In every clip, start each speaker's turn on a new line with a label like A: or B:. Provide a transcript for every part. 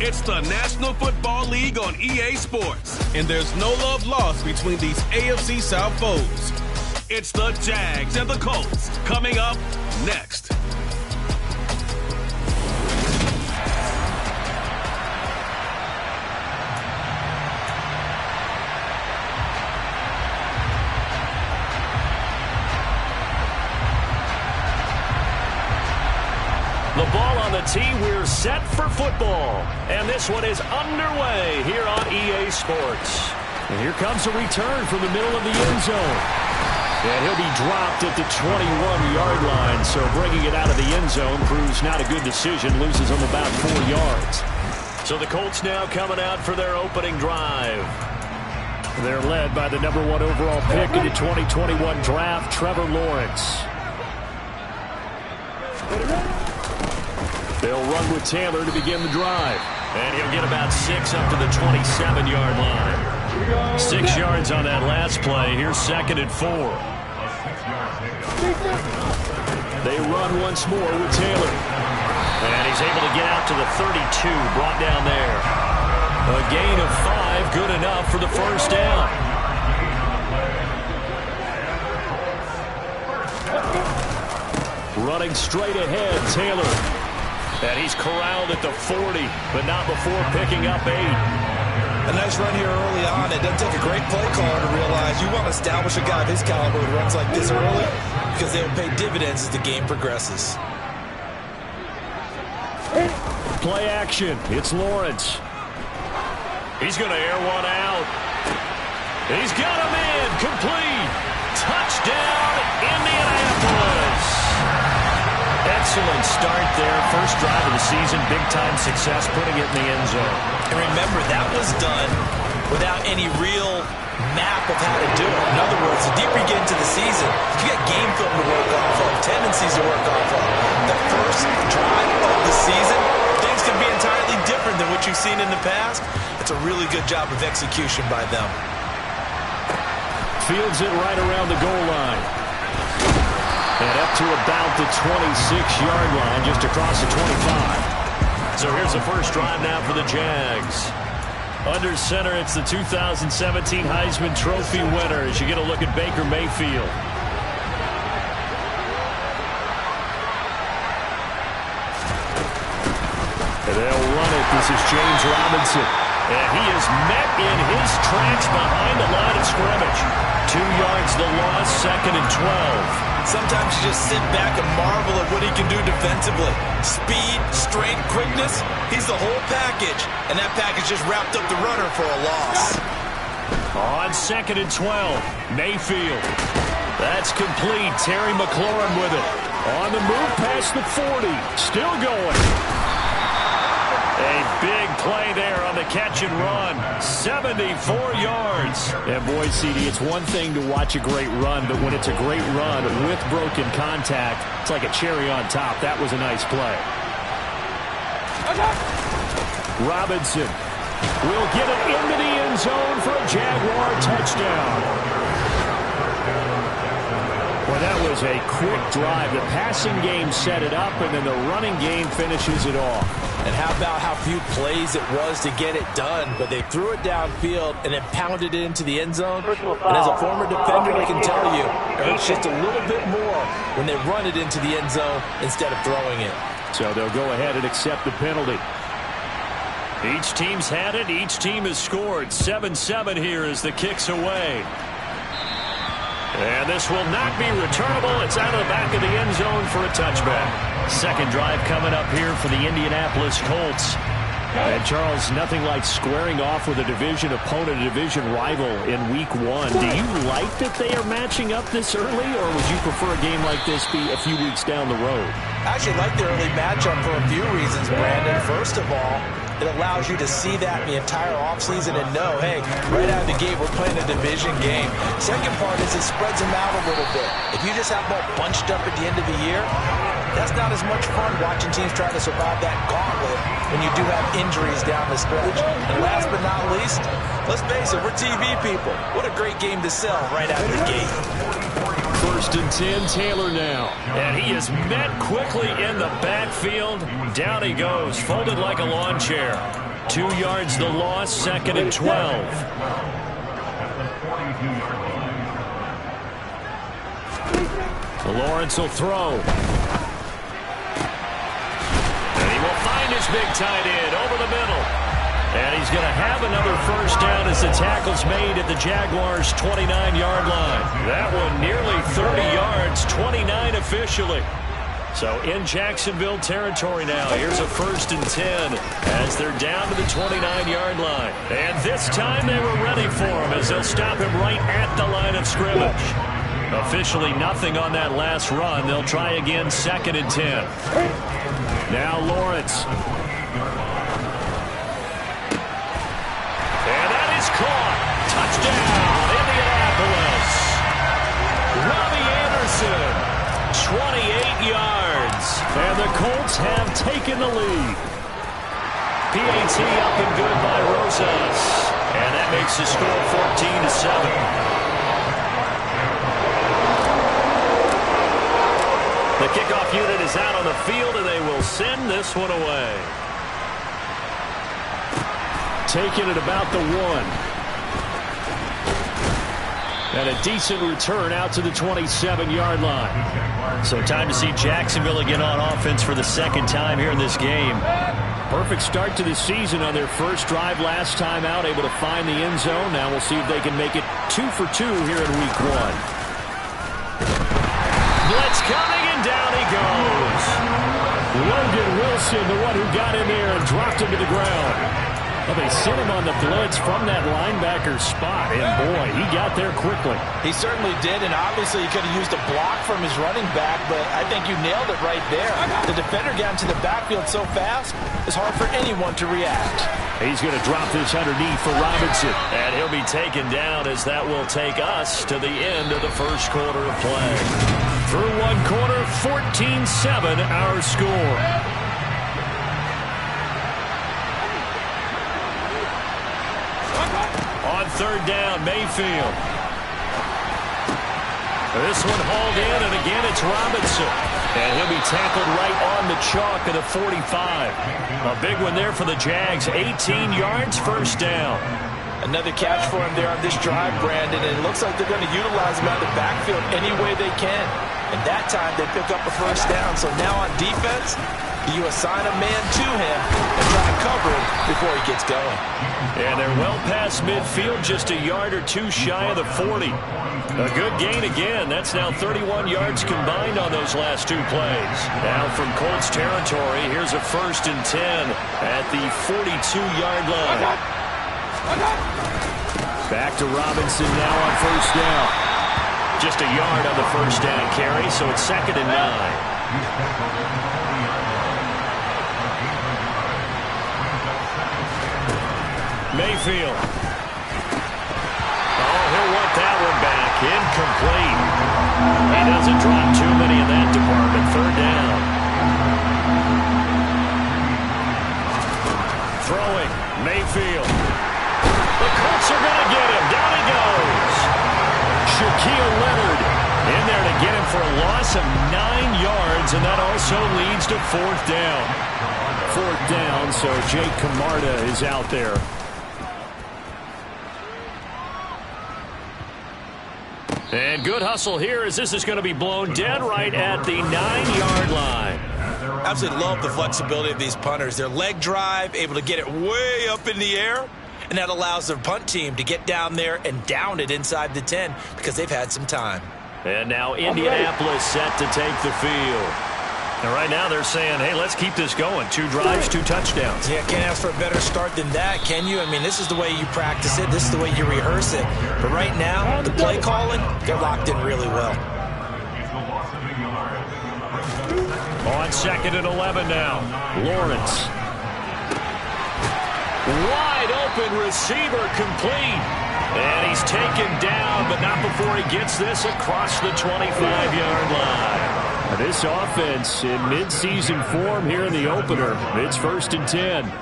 A: It's the National Football League on EA Sports. And there's no love lost between these AFC South foes. It's the Jags and the Colts coming up next.
B: The ball on the tee, we're set for football. And this one is underway here on EA Sports. And here comes a return from the middle of the end zone. And he'll be dropped at the 21-yard line. So bringing it out of the end zone proves not a good decision. Loses him about 4 yards. So the Colts now coming out for their opening drive. They're led by the number 1 overall pick in the 2021 draft, Trevor Lawrence. They'll run with Taylor to begin the drive. And he'll get about 6 up to the 27-yard line. 6 yards on that last play. Here's 2nd and 4. They run once more with Taylor. And he's able to get out to the 32, brought down there. A gain of 5, good enough for the first down. Running straight ahead, Taylor. And he's corralled at the 40, but not before picking up 8.
C: A nice run here early on. It doesn't take a great play caller to realize you want to establish a guy of his caliber who runs like this early because they will pay dividends as the game progresses.
B: Play action. It's Lawrence. He's going to air one out. He's got him in. Complete. Touchdown, Indianapolis. Excellent start there. First drive of the season. Big-time success putting it in the end zone.
C: And remember, that was done without any real map of how to do it. In other words, the deeper you get into the season, you got game film to work off of, tendencies to work off of. The first drive of the season, things can be entirely different than what you've seen in the past. It's a really good job of execution by them.
B: Fields it right around the goal line. And up to about the 26-yard line, just across the 25. So here's the first drive now for the Jags. Under center, it's the 2017 Heisman Trophy winner as you get a look at Baker Mayfield. And they'll run it. This is James Robinson. And he is met in his tracks behind the line of scrimmage. 2 yards the loss, 2nd and 12.
C: Sometimes you just sit back and marvel at what he can do defensively. Speed, strength, quickness, he's the whole package. And that package just wrapped up the runner for a loss.
B: On 2nd and 12, Mayfield. That's complete. Terry McLaurin with it. On the move past the 40. Still going. A big play there on the catch and run. 74 yards. And boy, CD, it's one thing to watch a great run, but when it's a great run with broken contact, it's like a cherry on top. That was a nice play. Robinson will get it into the end zone for a Jaguar touchdown. Well, that was a quick drive. The passing game set it up, and then the running game finishes it off.
C: And how about how few plays it was to get it done, but they threw it downfield and then pounded it into the end zone. And as a former defender, I can tell you, it hurts just a little bit more when they run it into the end zone instead of throwing it.
B: So they'll go ahead and accept the penalty. Each team's had it. Each team has scored. 7-7 here as the kick's away. And this will not be returnable. It's out of the back of the end zone for a touchback. Second drive coming up here for the Indianapolis Colts. And Charles, nothing like squaring off with a division opponent, a division rival in week 1. Do you like that they are matching up this early, or would you prefer a game like this be a few weeks down the road?
C: I actually like the early matchup for a few reasons, Brandon. First of all, it allows you to see that in the entire offseason and know, hey, right out of the gate, we're playing a division game. Second part is it spreads them out a little bit. If you just have them all bunched up at the end of the year, that's not as much fun watching teams try to survive that gauntlet when you do have injuries down the stretch. And last but not least, let's face it, we're TV people. What a great game to sell right out of the gate.
B: 1st and 10, Taylor now. And he is met quickly in the backfield. Down he goes, folded like a lawn chair. 2 yards the loss, 2nd and 12. Lawrence will throw. And he will find his big tight end over the middle. And he's going to have another first down as the tackle's made at the Jaguars' 29-yard line. That one nearly 30 yards, 29 officially. So in Jacksonville territory now. Here's a 1st and 10 as they're down to the 29-yard line. And this time they were ready for him as they'll stop him right at the line of scrimmage. Officially nothing on that last run. They'll try again, 2nd and 10. Now Lawrence. And that is caught. Touchdown, Indianapolis. Robbie Anderson, 28 yards. And the Colts have taken the lead. PAT up and good by Rosas. And that makes the score 14-7. The kickoff unit is out on the field, and they will send this one away. Taking it about the 1. And a decent return out to the 27-yard line. So time to see Jacksonville again on offense for the 2nd time here in this game. Perfect start to the season on their first drive last time out, able to find the end zone. Now we'll see if they can make it 2 for 2 here in week 1. Blitz coming, and down he goes. Logan Wilson, the one who got in there and dropped him to the ground. Well, they sent him on the blitz from that linebacker spot, and boy, he got there quickly.
C: He certainly did, and obviously he could have used a block from his running back, but I think you nailed it right there. The defender got into the backfield so fast, it's hard for anyone to react.
B: He's going to drop this underneath for Robinson, and he'll be taken down as that will take us to the end of the first quarter of play. Through one quarter, 14-7 our score. On 3rd down, Mayfield. This one hauled in, and again it's Robinson. And he'll be tackled right on the chalk of the 45. A big one there for the Jags. 18 yards, 1st down.
C: Another catch for him there on this drive, Brandon. And it looks like they're going to utilize him out of the backfield any way they can. And that time they pick up a 1st down. So now on defense, you assign a man to him and try to cover him before he gets going.
B: And they're well past midfield, just a yard or 2 shy of the 40. A good gain again. That's now 31 yards combined on those last 2 plays. Now from Colts territory, here's a 1st and 10 at the 42-yard line. Back to Robinson now on 1st down. Just a yard on the 1st down carry, so it's 2nd and 9. Mayfield. Oh, he'll want that one back. Incomplete. He doesn't drop too many in that department. 3rd down. Throwing. Mayfield. The Colts are going to get him. Down he goes. Shaquille Leonard in there to get him for a loss of 9 yards, and that also leads to 4th down. 4th down, so Jake Camarda is out there. And good hustle here as this is going to be blown dead right at the 9-yard line.
C: Absolutely love the flexibility of these punters. Their leg drive, able to get it way up in the air, and that allows their punt team to get down there and down it inside the 10 because they've had some time.
B: And now Indianapolis set to take the field. And right now they're saying, hey, let's keep this going. 2 drives, 2 touchdowns.
C: Yeah, can't ask for a better start than that, can you? I mean, this is the way you practice it. This is the way you rehearse it. But right now, the play calling, they're locked in really well.
B: On 2nd and 11 now. Lawrence. Wide open receiver complete. And he's taken down, but not before he gets this across the 25-yard line. This offense in mid-season form here in the opener. It's 1st and 10.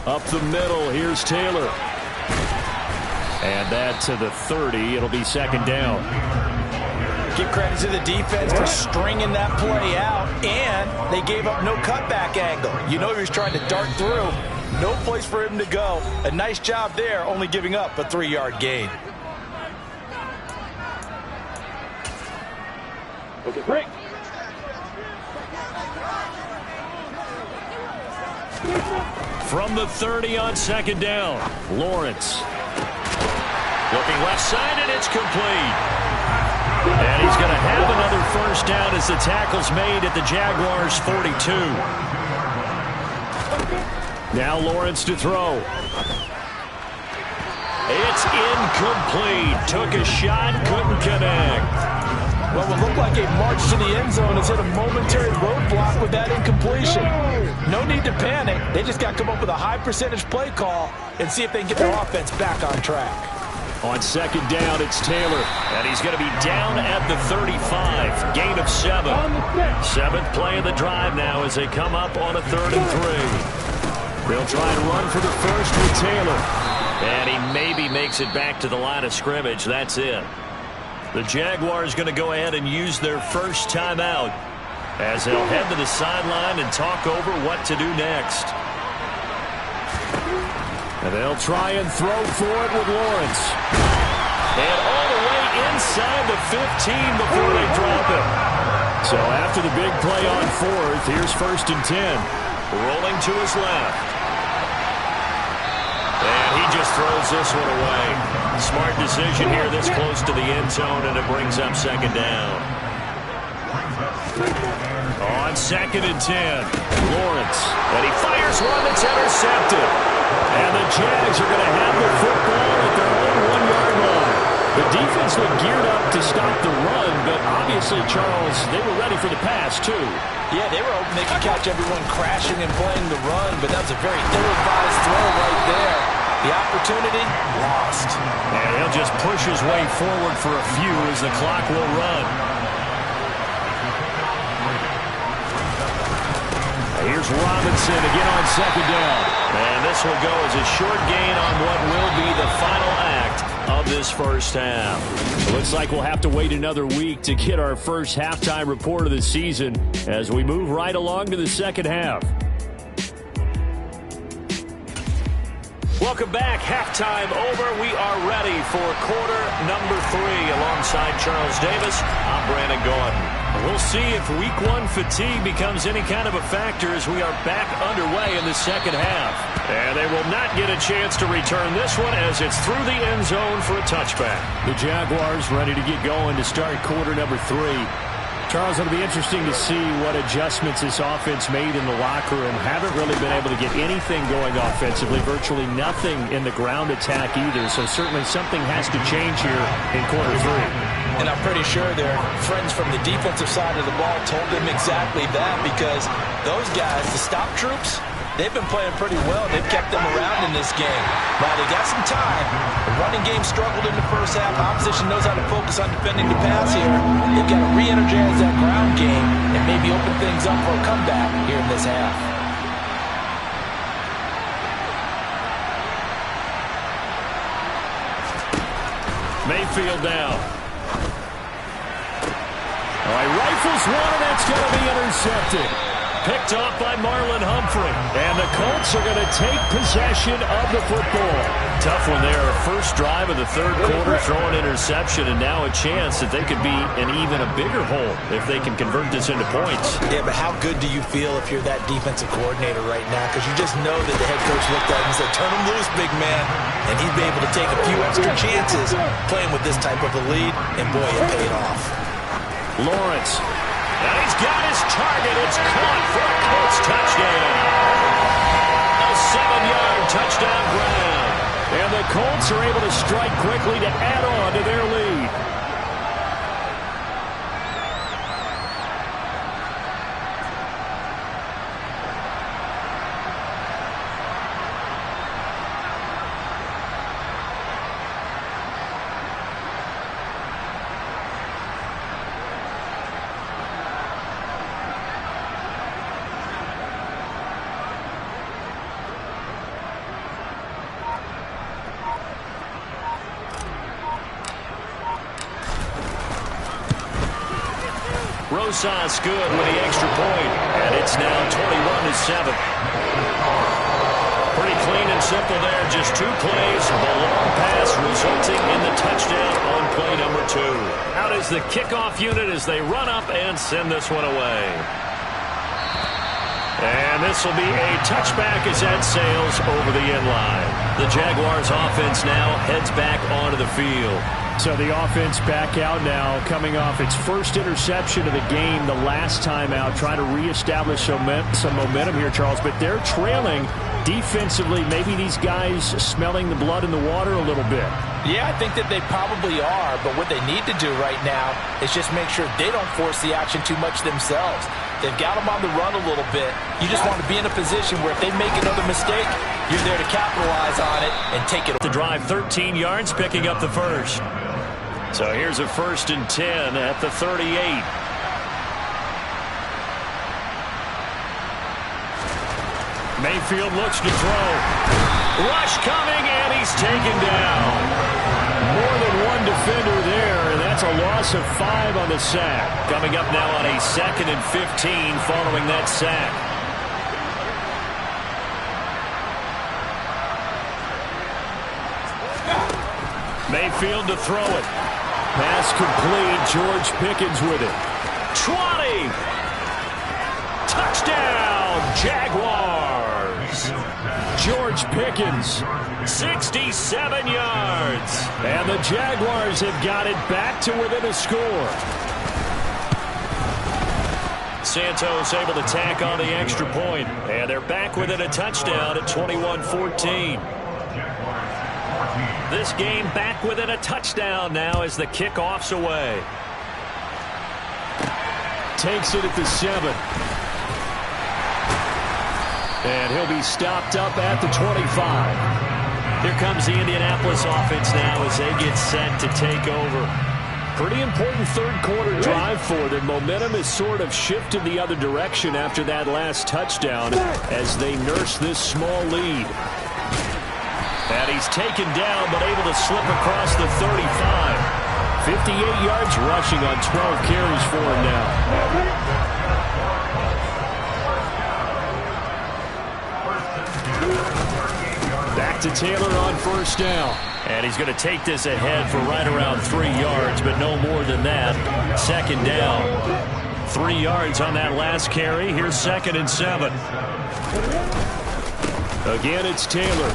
B: Up the middle, here's Taylor. And that to the 30. It'll be second down.
C: Give credit to the defense for stringing that play out, and they gave up no cutback angle. You know he was trying to dart through. No place for him to go. A nice job there, only giving up a 3-yard gain.
D: Okay, break.
B: From the 30 on second down, Lawrence. Looking left side, and it's complete. And he's going to have another first down as the tackle's made at the Jaguars' 42. Now Lawrence to throw. It's incomplete. Took a shot, couldn't connect.
C: Well, what looked like a march to the end zone has hit a momentary roadblock with that incompletion. No need to panic. They just got to come up with a high percentage play call and see if they can get their offense back on track.
B: On second down, it's Taylor, and he's going to be down at the 35. Gain of 7. Seventh play of the drive now as they come up on a 3rd and 3. They'll try and run for the first with Taylor. And he maybe makes it back to the line of scrimmage. That's it. The Jaguars going to go ahead and use their first timeout as they'll head to the sideline and talk over what to do next. And they'll try and throw for it with Lawrence. And all the way inside the 15 before they drop it. So after the big play on 4th, here's 1st and 10. Rolling to his left. And he just throws this one away. Smart decision here this close to the end zone, and it brings up second down. On 2nd and 10, Lawrence. And he fires one that's intercepted. And the Jags are going to have the football at their own 1-yard line. The defense looked geared up to stop the run, but obviously, Charles, they were ready for the pass, too.
C: Yeah, they were hoping they could catch everyone crashing and playing the run, but that was a very ill-advised throw right there. The opportunity, lost.
B: And he'll just push his way forward for a few as the clock will run. Here's Robinson again on second down. And this will go as a short gain on what will be the final act of this first half. It looks like we'll have to wait another week to get our first halftime report of the season as we move right along to the second half. Welcome back. Halftime over. We are ready for quarter number 3 alongside Charles Davis. I'm Brandon Gaudin. We'll see if week 1 fatigue becomes any kind of a factor as we are back underway in the second half. And they will not get a chance to return this one as it's through the end zone for a touchback. The Jaguars ready to get going to start quarter number 3. Charles, it'll be interesting to see what adjustments this offense made in the locker room. Haven't really been able to get anything going offensively, virtually nothing in the ground attack either. So certainly something has to change here in quarter 3.
C: And I'm pretty sure their friends from the defensive side of the ball told them exactly that, because those guys, the stop troops, they've been playing pretty well. They've kept them around in this game. Now, they got some time. The running game struggled in the first half. Opposition knows how to focus on defending the pass here. They've got to re-energize that ground game and maybe open things up for a comeback here in this half.
B: Mayfield down. All right, rifles one, and that's going to be intercepted. Picked off by Marlon Humphrey. And the Colts are going to take possession of the football. Tough one there. First drive of the third quarter, throwing interception, and now a chance that they could be in even a bigger hole if they can convert this into points.
C: Yeah, but how good do you feel if you're that defensive coordinator right now? Because you just know that the head coach looked at him and said, turn him loose, big man. And he'd be able to take a few extra chances playing with this type of a lead, and boy, it paid off.
B: Lawrence. And he's got his target. It's caught for a Colts touchdown. A 7-yard touchdown grab. And the Colts are able to strike quickly to add on to their lead. Rosas good with the extra point, and it's now 21-7. Pretty clean and simple there. Just 2 plays. The long pass resulting in the touchdown on play number 2. Out is the kickoff unit as they run up and send this one away. And this will be a touchback as that sails over the end line. The Jaguars offense now heads back onto the field.
D: So the offense back out now, coming off its first interception of the game the last time out, trying to reestablish some momentum here, Charles. But they're trailing defensively. Maybe these guys smelling the blood in the water a little bit.
C: Yeah, I think that they probably are, but what they need to do right now is just make sure they don't force the action too much themselves. They've got them on the run a little bit. You just want to be in a position where if they make another mistake, you're there to capitalize on it and take it.
B: The drive 13 yards, picking up the first. So here's a 1st and 10 at the 38. Mayfield looks to throw. Rush coming, and he's taken down. More than one defender there, and that's a loss of 5 on the sack. Coming up now on a 2nd and 15 following that sack. Mayfield to throw it. Pass complete. George Pickens with it. 20. Touchdown, Jaguars. George Pickens, 67 yards. And the Jaguars have got it back to within a score. Santos able to tack on the extra point. And they're back within a touchdown at 21-14. This game back within a touchdown now as the kickoff's away.
D: Takes it at the 7. And he'll be stopped up at the 25.
B: Here comes the Indianapolis offense now as they get set to take over.
D: Pretty important third-quarter drive for them. Momentum has sort of shifted the other direction after that last touchdown as they nurse this small lead.
B: And he's taken down but able to slip across the 35.
D: 58 yards rushing on 12 carries for him now. Back to Taylor on 1st down.
B: And he's going to take this ahead for right around 3 yards, but no more than that. 2nd down. 3 yards on that last carry. Here's 2nd and 7.
D: Again, it's Taylor.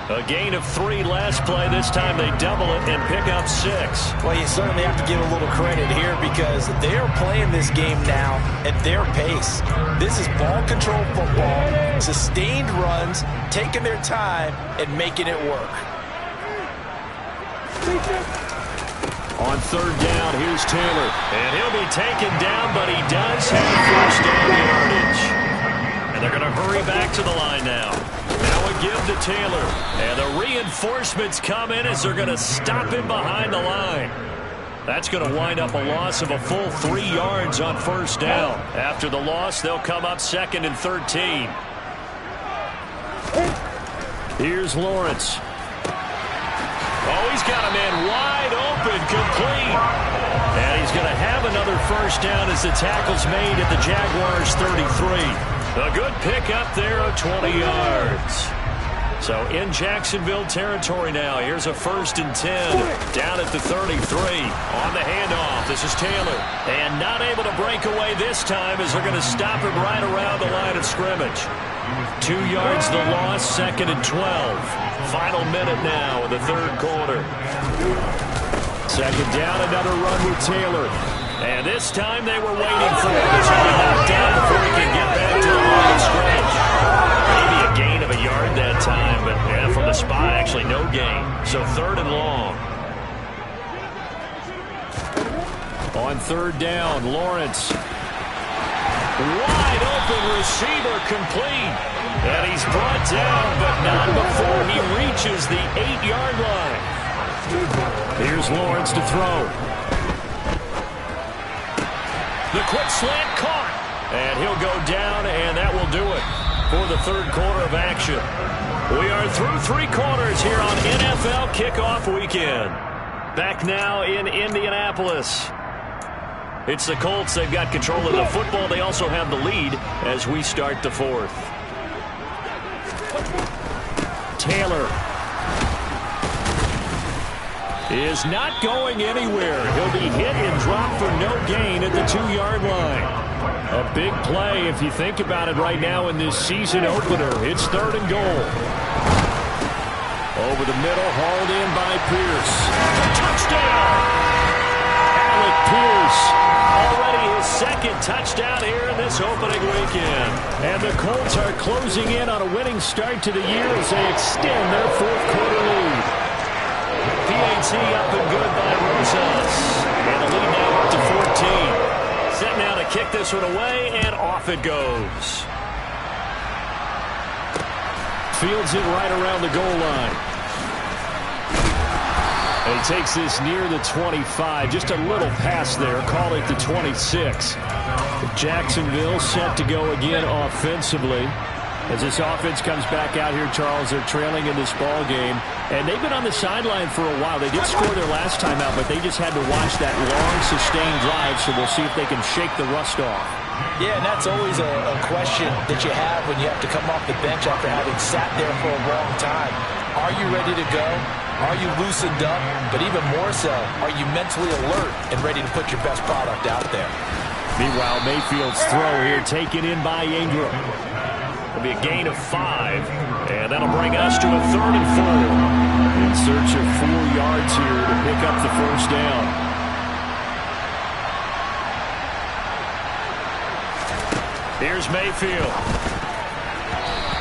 B: A gain of 3 last play. This time they double it and pick up 6.
C: Well, you certainly have to give a little credit here because they are playing this game now at their pace. This is ball control football, sustained runs, taking their time and making it work.
D: On 3rd down, here's Taylor.
B: And he'll be taken down, but he does have 1st down yardage. And they're going to hurry back to the line now. Now a give to Taylor. And the reinforcements come in as they're going to stop him behind the line. That's going to wind up a loss of a full 3 yards on 1st down. After the loss, they'll come up 2nd and 13.
D: Here's Lawrence.
B: Oh, he's got a man wide open, complete. And he's going to have another 1st down as the tackle's made at the Jaguars' 33. A good pick up there of 20 yards. So in Jacksonville territory now. Here's a 1st and 10. Down at the 33. On the handoff, this is Taylor. And not able to break away this time as they're going to stop him right around the line of scrimmage. 2 yards the loss, 2nd and 12. Final minute now in the 3rd quarter.
D: 2nd down, another run with Taylor.
B: And this time they were waiting for it. It's only knocked down before he can get back to the line of scrimmage. Maybe a gain of a yard that time, but yeah, from the spot, actually no gain. So 3rd and long.
D: On 3rd down, Lawrence.
B: Wide open receiver complete. And he's brought down, but not before he reaches the 8-yard line.
D: Here's Lawrence to throw.
B: The quick slant caught. And he'll go down, and that will do it for the 3rd quarter of action. We are through 3 quarters here on NFL Kickoff Weekend. Back now in Indianapolis. It's the Colts. They've got control of the football. They also have the lead as we start the fourth. Taylor is not going anywhere. He'll be hit and dropped for no gain at the 2-yard line. A big play if you think about it right now in this season opener. It's 3rd and goal. Over the middle, hauled in by Pierce. Touchdown! Alec Pierce, already his 2nd touchdown here in this opening weekend. And the Colts are closing in on a winning start to the year as they extend their 4th quarter lead. PAT up and good by Rosas. And the lead now up to 14. Set now to kick this one away, and off it goes. Fields it right around the goal line. And he takes this near the 25. Just a little pass there. Call it the 26. Jacksonville set to go again offensively. As this offense comes back out here, Charles, they're trailing in this ball game. And they've been on the sideline for a while. They did score their last time out, but they just had to watch that long, sustained drive, so we'll see if they can shake the rust off.
C: Yeah, and that's always a question that you have when you have to come off the bench after having sat there for a long time. Are you ready to go? Are you loosened up? But even more so, are you mentally alert and ready to put your best product out there?
B: Meanwhile, Mayfield's throw here taken in by Ingram. It'll be a gain of 5, and that'll bring us to a 3rd and 4. In search of 4 yards here to pick up the 1st down. Here's Mayfield.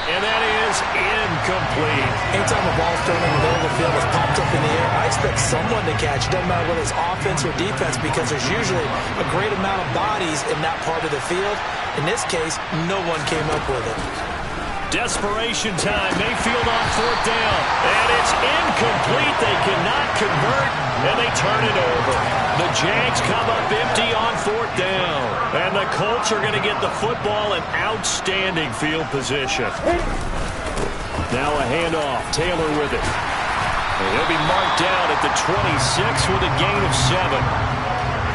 B: And that is incomplete.
C: Anytime a ball's thrown in the middle of the field is popped up in the air, I expect someone to catch. Doesn't matter whether it's offense or defense, because there's usually a great amount of bodies in that part of the field. In this case, no one came up with it.
B: Desperation time. Mayfield on 4th down. And it's incomplete. They cannot convert, and they turn it over. The Jags come up empty on 4th down. And the Colts are going to get the football in outstanding field position. Now a handoff. Taylor with it. And he'll be marked down at the 26 with a gain of 7.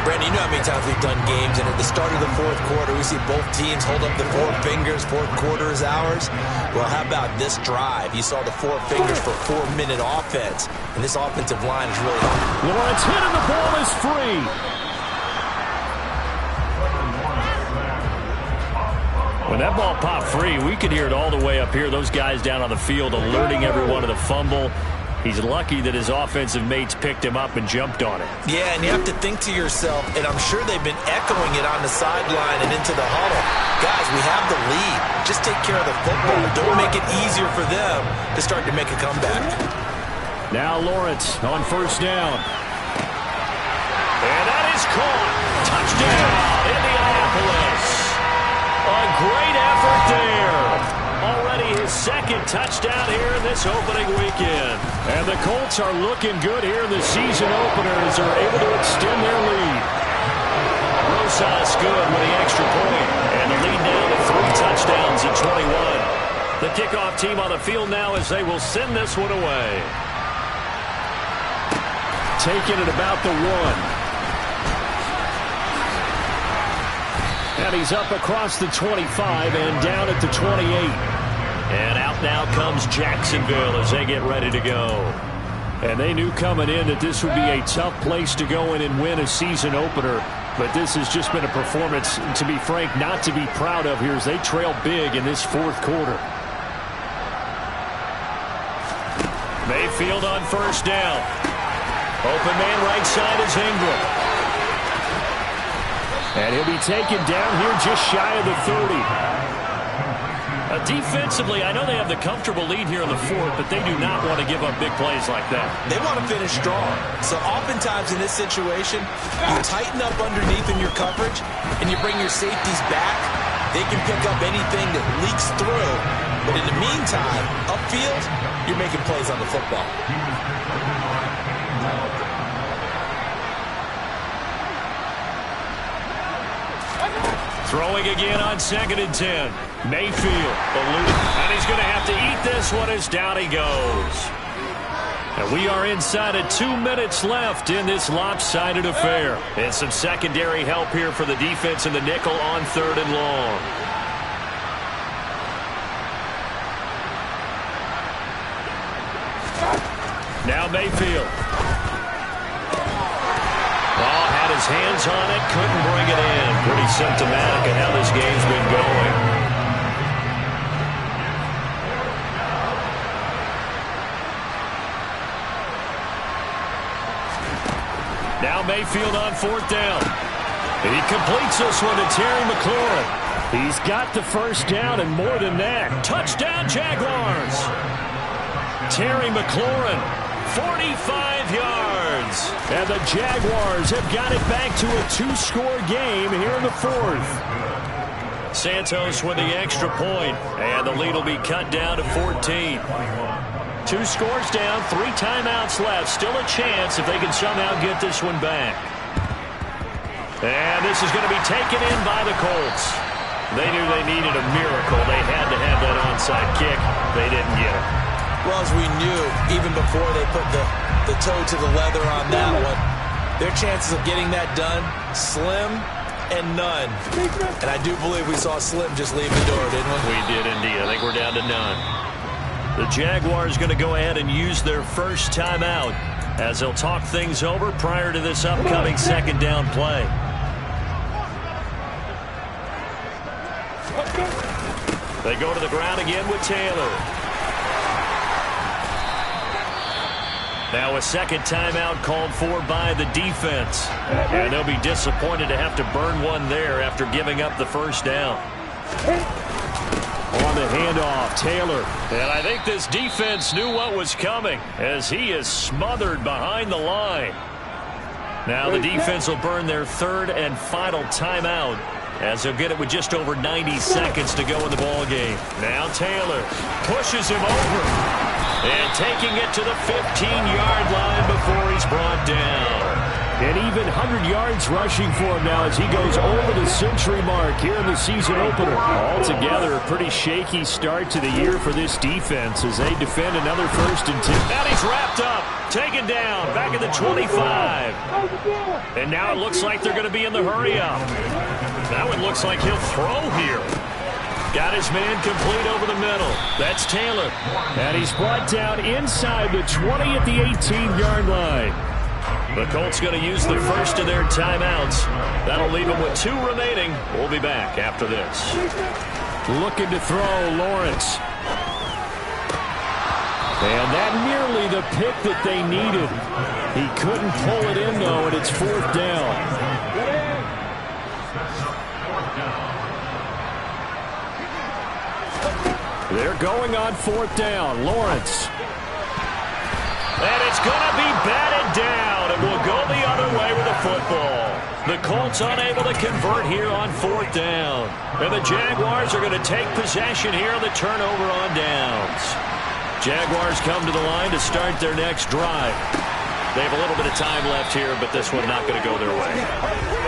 C: Brandon, you know how many times we've done games, and at the start of the 4th quarter, we see both teams hold up the 4 fingers, 4th quarter is ours. Well, how about this drive? You saw the 4 fingers for 4-minute offense, and this offensive line is really hard.
B: Lawrence hit, and the ball is free. When that ball popped free, we could hear it all the way up here. Those guys down on the field alerting everyone of the fumble. He's lucky that his offensive mates picked him up and jumped on it.
C: Yeah, and you have to think to yourself, and I'm sure they've been echoing it on the sideline and into the huddle. Guys, we have the lead. Just take care of the football. Don't make it easier for them to start to make a comeback.
B: Now Lawrence on 1st down. And that is caught. Touchdown, Indianapolis. A great effort there. Already his 2nd touchdown here in this opening weekend. And the Colts are looking good here in the season opener as they're able to extend their lead. Rosas good with the extra point. And the lead now to 3 touchdowns at 21. The kickoff team on the field now as they will send this one away. Taking it about the 1. And he's up across the 25 and down at the 28. And out now comes Jacksonville as they get ready to go. And they knew coming in that this would be a tough place to go in and win a season opener. But this has just been a performance, to be frank, not to be proud of here as they trail big in this 4th quarter. Mayfield on 1st down. Open man right side is Ingram. And he'll be taken down here just shy of the 30. Defensively, I know they have the comfortable lead here in the 4th, but they do not want to give up big plays like that.
C: They want to finish strong. So oftentimes in this situation, you tighten up underneath in your coverage, and you bring your safeties back. They can pick up anything that leaks through. But in the meantime, upfield, you're making plays on the football.
B: Throwing again on 2nd and 10. Mayfield, and he's going to have to eat this one as down he goes. And we are inside of 2 minutes left in this lopsided affair. And some secondary help here for the defense in the nickel on 3rd and long. Now Mayfield. Ball had his hands on it, couldn't bring it in. Pretty symptomatic of how this game's been going. Now Mayfield on 4th down. He completes this one to Terry McLaurin.
D: He's got the first down and more than that.
B: Touchdown Jaguars. Terry McLaurin, 45 yards.
D: And the Jaguars have got it back to a 2-score game here in the 4th.
B: Santos with the extra point, and the lead will be cut down to 14. 2 scores down, 3 timeouts left. Still a chance if they can somehow get this one back. And this is going to be taken in by the Colts. They knew they needed a miracle. They had to have that onside kick. They didn't get it.
C: Well, as we knew, even before they put the toe to the leather on that one, their chances of getting that done, slim and none. And I do believe we saw Slim just leave the door, didn't we?
B: We did indeed. I think we're down to none. The Jaguars going to go ahead and use their first timeout as they'll talk things over prior to this upcoming 2nd down play. They go to the ground again with Taylor. Now a 2nd timeout called for by the defense. And they'll be disappointed to have to burn one there after giving up the first down.
D: On the handoff, Taylor.
B: And I think this defense knew what was coming as he is smothered behind the line. Now the defense will burn their 3rd and final timeout as they'll get it with just over 90 seconds to go in the ball game. Now Taylor pushes him over and taking it to the 15-yard line before he's brought down.
D: And even 100 yards rushing for him now as he goes over the century mark here in the season opener. Altogether, a pretty shaky start to the year for this defense as they defend another 1st and 10.
B: Now he's wrapped up, taken down, back at the 25. And now it looks like they're going to be in the hurry-up. Now it looks like he'll throw here. Got his man complete over the middle. That's Taylor.
D: And he's brought down inside the 20 at the 18-yard line.
B: The Colts going to use the first of their timeouts. That'll leave them with 2 remaining. We'll be back after this.
D: Looking to throw, Lawrence. And that nearly the pick that they needed. He couldn't pull it in, though, and it's 4th down. They're going on 4th down. Lawrence.
B: And it's going to be batted down, and we'll go the other way with the football. The Colts unable to convert here on 4th down. And the Jaguars are going to take possession here on the turnover on downs. Jaguars come to the line to start their next drive. They have a little bit of time left here, but this one not going to go their way.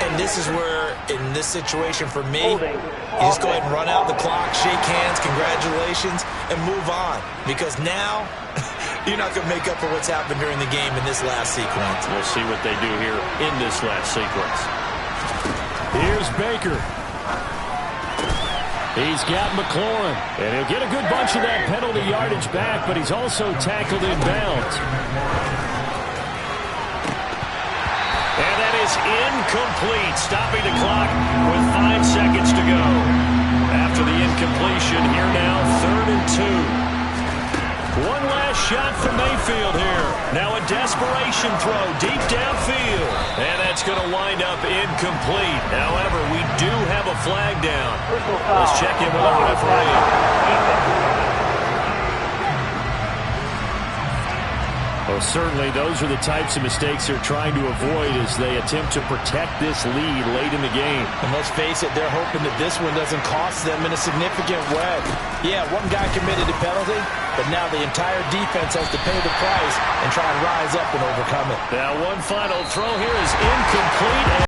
C: And this is where, in this situation for me, you just go ahead and run out the clock, shake hands, congratulations, and move on. Because now, you're not going to make up for what's happened during the game in this last sequence.
B: We'll see what they do here in this last sequence.
D: Here's Baker. He's got McLaurin. And he'll get a good bunch of that penalty yardage back, but he's also tackled in bounds.
B: And that is incomplete, stopping the clock with 5 seconds to go. After the incompletion, here now, 3rd and 2. One last shot from Mayfield here. Now a desperation throw deep downfield. And that's going to wind up incomplete. However, we do have a flag down. Let's check in with our referee.
D: Well, certainly those are the types of mistakes they're trying to avoid as they attempt to protect this lead late in the game.
C: And let's face it, they're hoping that this one doesn't cost them in a significant way. Yeah, one guy committed a penalty, but now the entire defense has to pay the price and try and rise up and overcome it.
B: Now one final throw here is incomplete.